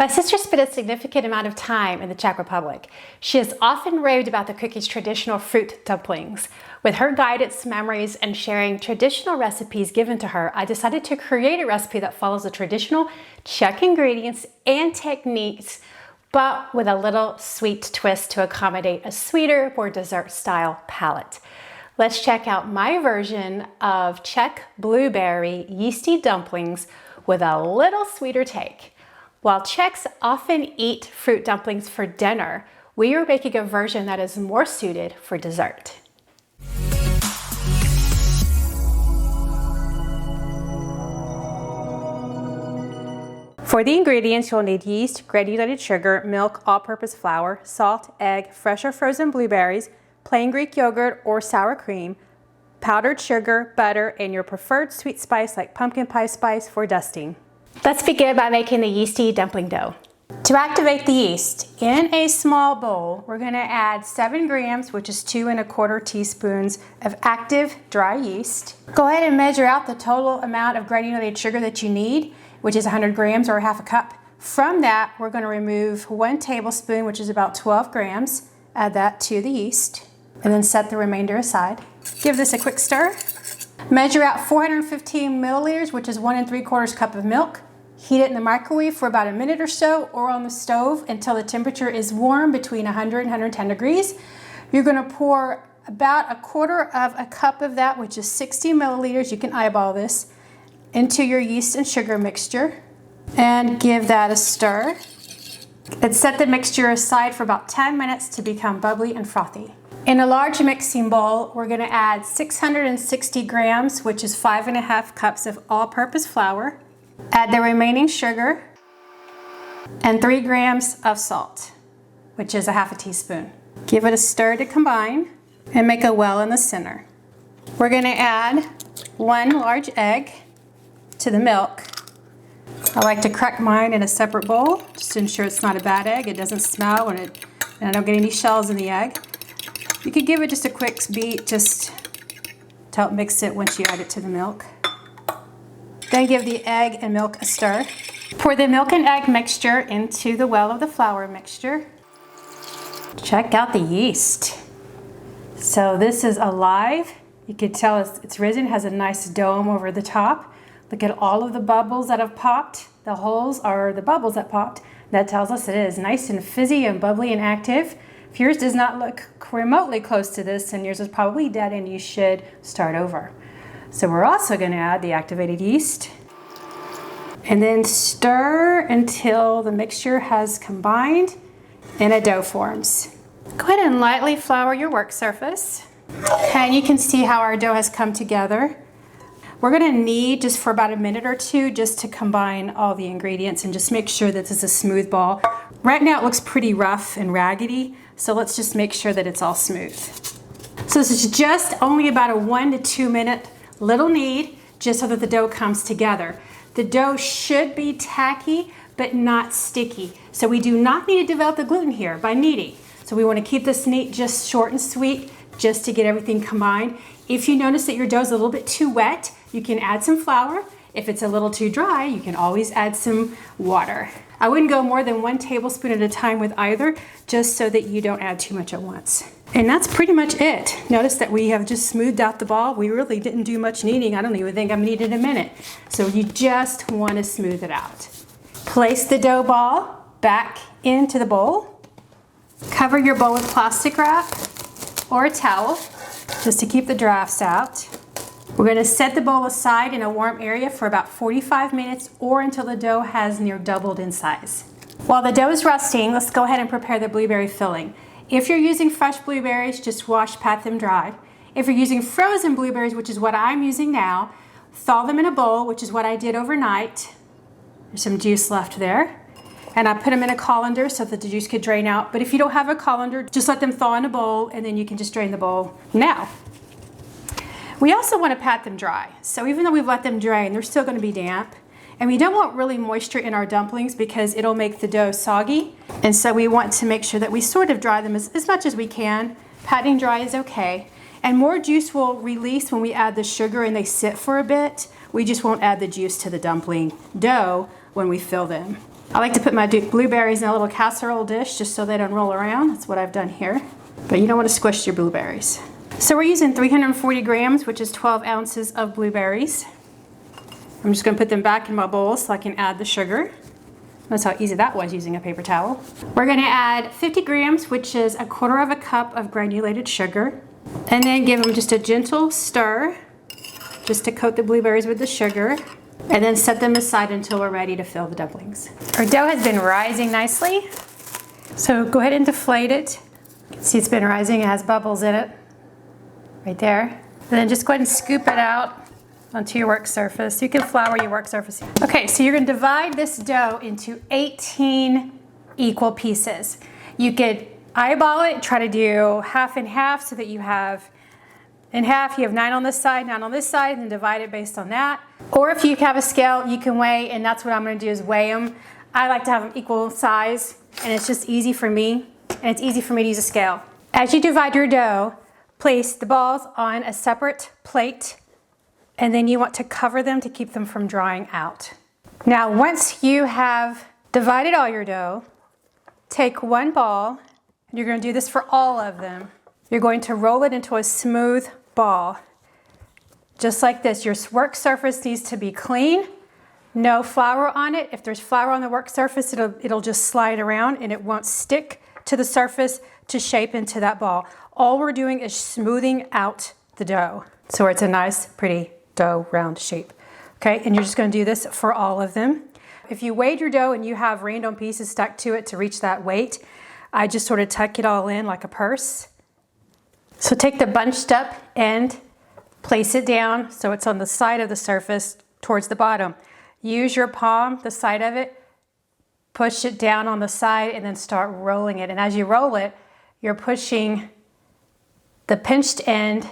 My sister spent a significant amount of time in the Czech Republic. She has often raved about the cookie's traditional fruit dumplings. With her guidance, memories, and sharing traditional recipes given to her, I decided to create a recipe that follows the traditional Czech ingredients and techniques, but with a little sweet twist to accommodate a sweeter, more dessert-style palate. Let's check out my version of Czech blueberry yeasty dumplings with a little sweeter take. While Czechs often eat fruit dumplings for dinner, we are making a version that is more suited for dessert. For the ingredients, you'll need yeast, granulated sugar, milk, all-purpose flour, salt, egg, fresh or frozen blueberries, plain Greek yogurt or sour cream, powdered sugar, butter, and your preferred sweet spice like pumpkin pie spice for dusting. Let's begin by making the yeasty dumpling dough. To activate the yeast, in a small bowl, we're going to add 7 grams, which is 2 1/4 teaspoons of active dry yeast. Go ahead and measure out the total amount of granulated sugar that you need, which is 100 grams or ½ cup. From that, we're going to remove 1 tablespoon, which is about 12 grams, add that to the yeast, and then set the remainder aside. Give this a quick stir. Measure out 415 milliliters, which is 1 3/4 cup of milk. Heat it in the microwave for about a minute or so, or on the stove until the temperature is warm between 100 and 110 degrees. You're going to pour about 1/4 cup of that, which is 60 milliliters, you can eyeball this, into your yeast and sugar mixture and give that a stir. And set the mixture aside for about 10 minutes to become bubbly and frothy. In a large mixing bowl, we're going to add 660 grams, which is 5 1/2 cups of all-purpose flour. Add the remaining sugar and 3 grams of salt, which is 1/2 teaspoon. Give it a stir to combine and make a well in the center. We're going to add 1 large egg to the milk. I like to crack mine in a separate bowl just to ensure it's not a bad egg. It doesn't smell and I don't get any shells in the egg. You could give it just a quick beat just to help mix it once you add it to the milk. Then give the egg and milk a stir. Pour the milk and egg mixture into the well of the flour mixture. Check out the yeast. So this is alive. You can tell it's risen, has a nice dome over the top. Look at all of the bubbles that have popped. The holes are the bubbles that popped. That tells us it is nice and fizzy and bubbly and active. If yours does not look remotely close to this, then yours is probably dead and you should start over. So we're also going to add the activated yeast and then stir until the mixture has combined and a dough forms. Go ahead and lightly flour your work surface. And you can see how our dough has come together. We're going to knead just for about a minute or two just to combine all the ingredients and just make sure that this is a smooth ball. Right now it looks pretty rough and raggedy, so let's just make sure that it's all smooth. So this is just only about a 1 to 2 minute little knead just so that the dough comes together. The dough should be tacky but not sticky. So we do not need to develop the gluten here by kneading. So we want to keep this knead just short and sweet just to get everything combined. If you notice that your dough is a little bit too wet, you can add some flour. If it's a little too dry, you can always add some water. I wouldn't go more than 1 tablespoon at a time with either, just so that you don't add too much at once. And that's pretty much it. Notice that we have just smoothed out the ball. We really didn't do much kneading. I don't even think I've kneaded a minute. So you just want to smooth it out. Place the dough ball back into the bowl. Cover your bowl with plastic wrap or a towel just to keep the drafts out. We're going to set the bowl aside in a warm area for about 45 minutes or until the dough has near doubled in size. While the dough is resting, let's go ahead and prepare the blueberry filling. If you're using fresh blueberries, just wash, pat them dry. If you're using frozen blueberries, which is what I'm using now, thaw them in a bowl, which is what I did overnight. There's some juice left there. And I put them in a colander so that the juice could drain out. But if you don't have a colander, just let them thaw in a bowl and then you can just drain the bowl now. We also want to pat them dry. So even though we've let them drain, they're still going to be damp. And we don't want really moisture in our dumplings because it'll make the dough soggy. And so we want to make sure that we sort of dry them as much as we can. Patting dry is okay. And more juice will release when we add the sugar and they sit for a bit. We just won't add the juice to the dumpling dough when we fill them. I like to put my blueberries in a little casserole dish just so they don't roll around. That's what I've done here. But you don't want to squish your blueberries. So we're using 340 grams, which is 12 ounces of blueberries. I'm just going to put them back in my bowl so I can add the sugar. That's how easy that was using a paper towel. We're going to add 50 grams, which is 1/4 cup of granulated sugar. And then give them just a gentle stir, just to coat the blueberries with the sugar. And then set them aside until we're ready to fill the dumplings. Our dough has been rising nicely. So go ahead and deflate it. You can see it's been rising, it has bubbles in it. Right there. And then just go ahead and scoop it out onto your work surface. You can flour your work surface. Okay, so you're gonna divide this dough into 18 equal pieces. You could eyeball it, try to do half and half so that you have, in half, you have 9 on this side, 9 on this side, and then divide it based on that. Or if you have a scale, you can weigh, and that's what I'm gonna do is weigh them. I like to have them equal size, and it's just easy for me, and it's easy for me to use a scale. As you divide your dough, place the balls on a separate plate, and then you want to cover them to keep them from drying out. Now, once you have divided all your dough, take one ball, and you're gonna do this for all of them. You're going to roll it into a smooth ball. Just like this. Your work surface needs to be clean, no flour on it. If there's flour on the work surface, it'll just slide around and it won't stick to the surface to shape into that ball. All we're doing is smoothing out the dough. So it's a nice, pretty dough round shape. Okay, and you're just gonna do this for all of them. If you weighed your dough and you have random pieces stuck to it to reach that weight, I just sort of tuck it all in like a purse. So take the bunched up end, place it down so it's on the side of the surface towards the bottom. Use your palm, the side of it, push it down on the side and then start rolling it. And as you roll it, you're pushing the pinched end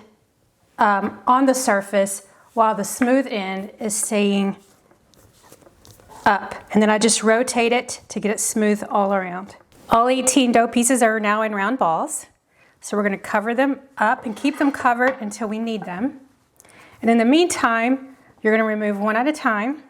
on the surface while the smooth end is staying up. And then I just rotate it to get it smooth all around. All 18 dough pieces are now in round balls. So we're going to cover them up and keep them covered until we need them. And in the meantime, you're going to remove one at a time.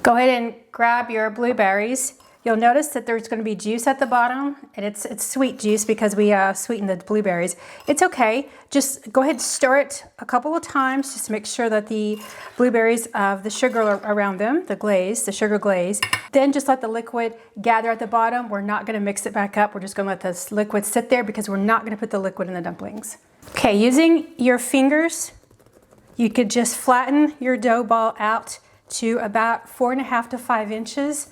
Go ahead and grab your blueberries. You'll notice that there's going to be juice at the bottom, and it's sweet juice because we sweetened the blueberries. It's okay. Just go ahead and stir it a couple of times just to make sure that the blueberries have the sugar around them, the glaze, the sugar glaze. Then just let the liquid gather at the bottom. We're not going to mix it back up. We're just going to let this liquid sit there because we're not going to put the liquid in the dumplings. Okay, using your fingers, you could just flatten your dough ball out to about 4.5 to 5 inches,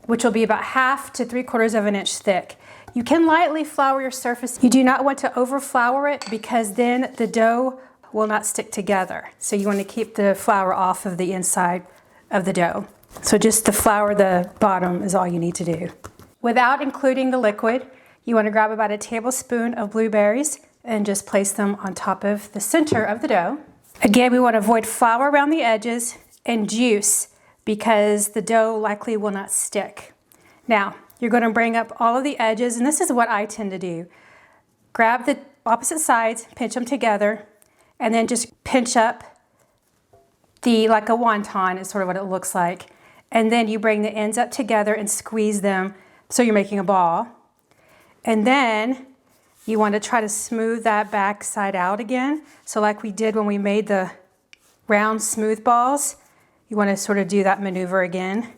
which will be about 1/2 to 3/4 of an inch thick. You can lightly flour your surface. You do not want to over flour it because then the dough will not stick together. So you want to keep the flour off of the inside of the dough. So just to flour the bottom is all you need to do. Without including the liquid, you want to grab about a tablespoon of blueberries and just place them on top of the center of the dough. Again, we want to avoid flour around the edges and juice because the dough likely will not stick. Now, you're going to bring up all of the edges, and this is what I tend to do. Grab the opposite sides, pinch them together, and then just pinch up like a wonton is sort of what it looks like. And then you bring the ends up together and squeeze them so you're making a ball. And then you want to try to smooth that back side out again. So like we did when we made the round smooth balls, you want to sort of do that maneuver again.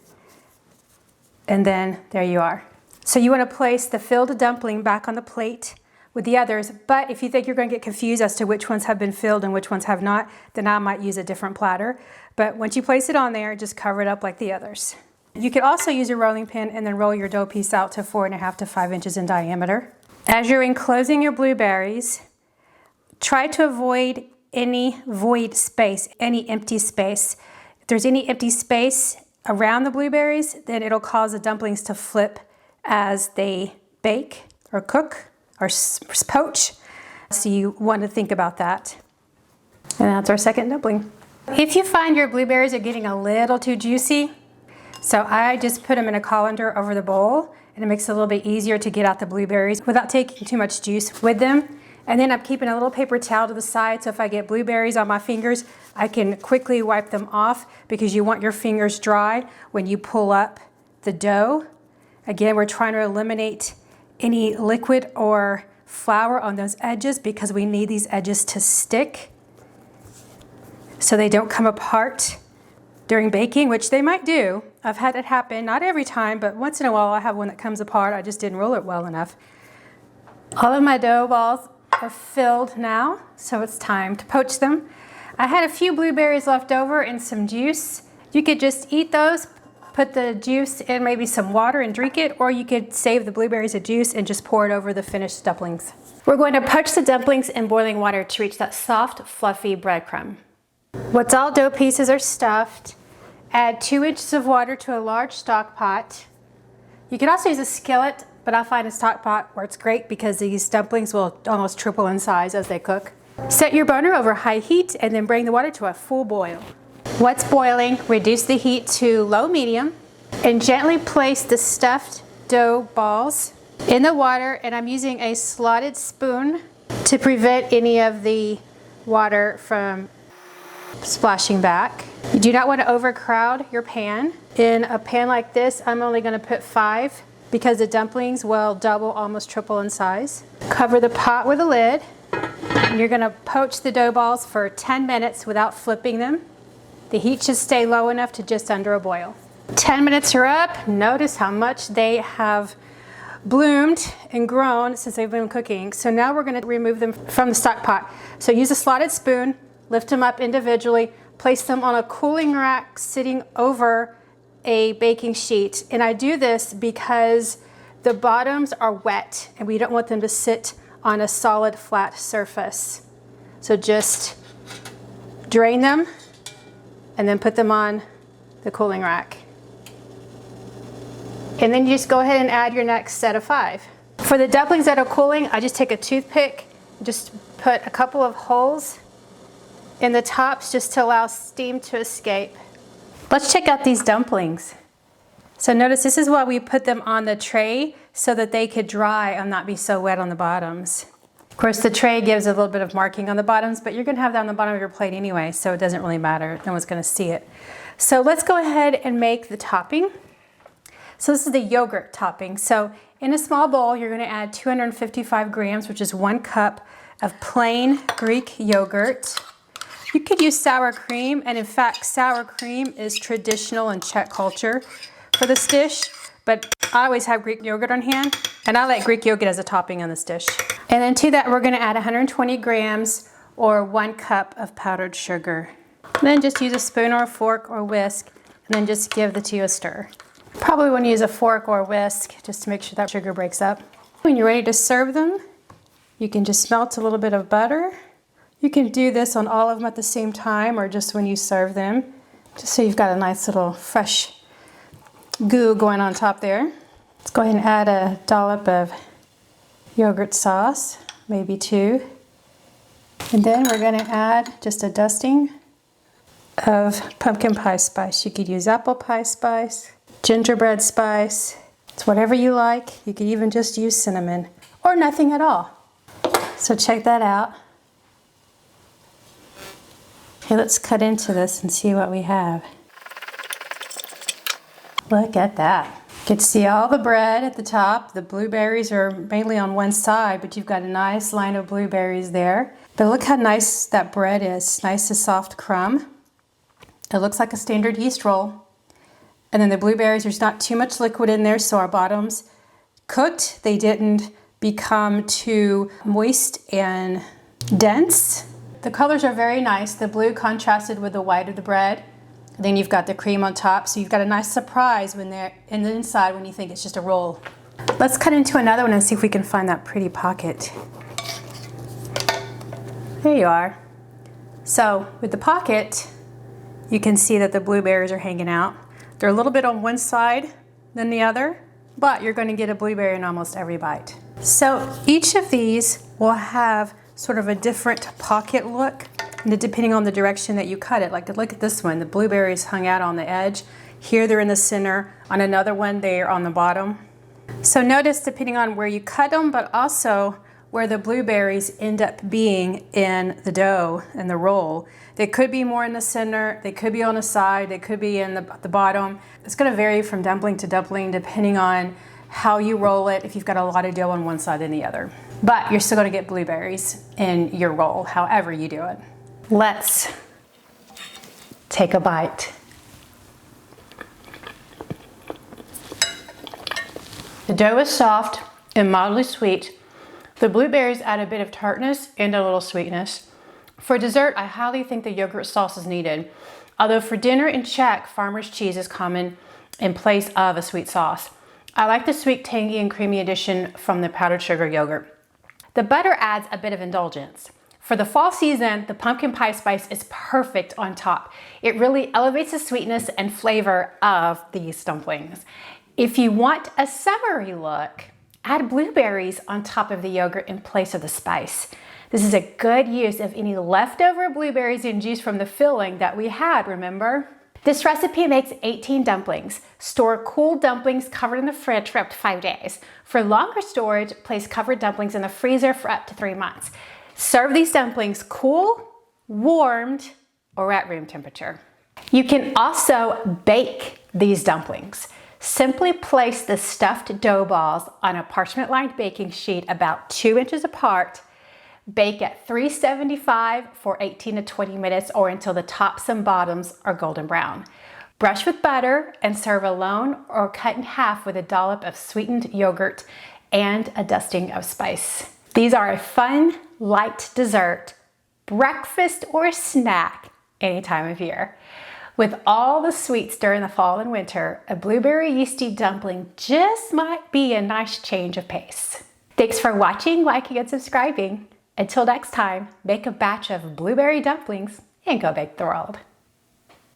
And then there you are. So you want to place the filled dumpling back on the plate with the others, but if you think you're going to get confused as to which ones have been filled and which ones have not, then I might use a different platter. But once you place it on there, just cover it up like the others. You could also use a rolling pin and then roll your dough piece out to 4.5 to 5 inches in diameter. As you're enclosing your blueberries, try to avoid any void space, any empty space. If there's any empty space around the blueberries, then it'll cause the dumplings to flip as they bake or cook or poach. So you want to think about that. And that's our second dumpling. If you find your blueberries are getting a little too juicy, so I just put them in a colander over the bowl, and it makes it a little bit easier to get out the blueberries without taking too much juice with them. And then I'm keeping a little paper towel to the side, so if I get blueberries on my fingers, I can quickly wipe them off, because you want your fingers dry when you pull up the dough. Again, we're trying to eliminate any liquid or flour on those edges, because we need these edges to stick so they don't come apart during baking, which they might do. I've had it happen, not every time, but once in a while I have one that comes apart. I just didn't roll it well enough. All of my dough balls are filled now, so it's time to poach them. I had a few blueberries left over and some juice. You could just eat those, put the juice in maybe some water and drink it, or you could save the blueberries of juice and just pour it over the finished dumplings. We're going to poach the dumplings in boiling water to reach that soft, fluffy breadcrumb. Once all dough pieces are stuffed, add 2 inches of water to a large stock pot. You could also use a skillet, but I find a stock pot works great because these dumplings will almost triple in size as they cook. Set your burner over high heat and then bring the water to a full boil. Once boiling, reduce the heat to low-medium and gently place the stuffed dough balls in the water, and I'm using a slotted spoon to prevent any of the water from splashing back. You do not want to overcrowd your pan. In a pan like this, I'm only going to put 5 because the dumplings will double, almost triple in size. Cover the pot with a lid, and you're going to poach the dough balls for 10 minutes without flipping them. The heat should stay low enough to just under a boil. 10 minutes are up. Notice how much they have bloomed and grown since they've been cooking. So now we're going to remove them from the stock pot. So use a slotted spoon, lift them up individually, place them on a cooling rack sitting over a baking sheet. And I do this because the bottoms are wet and we don't want them to sit on a solid flat surface. So just drain them and then put them on the cooling rack. And then you just go ahead and add your next set of 5. For the dumplings that are cooling, I just take a toothpick, just put a couple of holes in the tops just to allow steam to escape. Let's check out these dumplings. So notice this is why we put them on the tray, so that they could dry and not be so wet on the bottoms. Of course, the tray gives a little bit of marking on the bottoms, but you're gonna have that on the bottom of your plate anyway, so it doesn't really matter. No one's gonna see it. So let's go ahead and make the topping. So this is the yogurt topping. So in a small bowl, you're gonna add 255 grams, which is 1 cup of plain Greek yogurt. You could use sour cream, and in fact, sour cream is traditional in Czech culture for this dish, but I always have Greek yogurt on hand, and I like Greek yogurt as a topping on this dish. And then to that, we're gonna add 120 grams or 1 cup of powdered sugar. And then just use a spoon or a fork or whisk, and then just give the two a stir. Probably want to use a fork or a whisk just to make sure that sugar breaks up. When you're ready to serve them, you can just melt a little bit of butter. You can do this on all of them at the same time or just when you serve them, just so you've got a nice little fresh goo going on top there. Let's go ahead and add a dollop of yogurt sauce, maybe 2. And then we're going to add just a dusting of pumpkin pie spice. You could use apple pie spice, gingerbread spice. It's whatever you like. You could even just use cinnamon or nothing at all. So check that out. Okay, let's cut into this and see what we have. Look at that. You can see all the bread at the top. The blueberries are mainly on one side, but you've got a nice line of blueberries there. But look how nice that bread is. Nice and soft crumb. It looks like a standard yeast roll. And then the blueberries, there's not too much liquid in there, so our bottoms cooked. They didn't become too moist and dense. The colors are very nice. The blue contrasted with the white of the bread. And then you've got the cream on top, so you've got a nice surprise when they're in the inside when you think it's just a roll. Let's cut into another one and see if we can find that pretty pocket. There you are. So with the pocket, you can see that the blueberries are hanging out. They're a little bit on one side than the other, but you're going to get a blueberry in almost every bite. So each of these will have sort of a different pocket look, depending on the direction that you cut it. Like look at this one, the blueberries hung out on the edge. Here they're in the center. On another one, they're on the bottom. So notice depending on where you cut them, but also where the blueberries end up being in the dough and the roll. They could be more in the center, they could be on the side, they could be in the bottom. It's gonna vary from dumpling to dumpling depending on how you roll it, if you've got a lot of dough on one side than the other. But you're still gonna get blueberries in your roll, however you do it. Let's take a bite. The dough is soft and mildly sweet. The blueberries add a bit of tartness and a little sweetness. For dessert, I highly think the yogurt sauce is needed. Although for dinner in Czech, farmer's cheese is common in place of a sweet sauce. I like the sweet, tangy, and creamy addition from the powdered sugar yogurt. The butter adds a bit of indulgence. For the fall season, the pumpkin pie spice is perfect on top. It really elevates the sweetness and flavor of these dumplings. If you want a summery look, add blueberries on top of the yogurt in place of the spice. This is a good use of any leftover blueberries and juice from the filling that we had, remember? This recipe makes 18 dumplings. Store cool dumplings covered in the fridge for up to 5 days. For longer storage, place covered dumplings in the freezer for up to 3 months. Serve these dumplings cool, warmed, or at room temperature. You can also bake these dumplings. Simply place the stuffed dough balls on a parchment-lined baking sheet about 2 inches apart. Bake at 375 for 18 to 20 minutes or until the tops and bottoms are golden brown. Brush with butter and serve alone or cut in half with a dollop of sweetened yogurt and a dusting of spice. These are a fun, light dessert, breakfast or snack any time of year. With all the sweets during the fall and winter, a blueberry yeasty dumpling just might be a nice change of pace. Thanks for watching, liking, and subscribing. Until next time, make a batch of blueberry dumplings and go bake the world.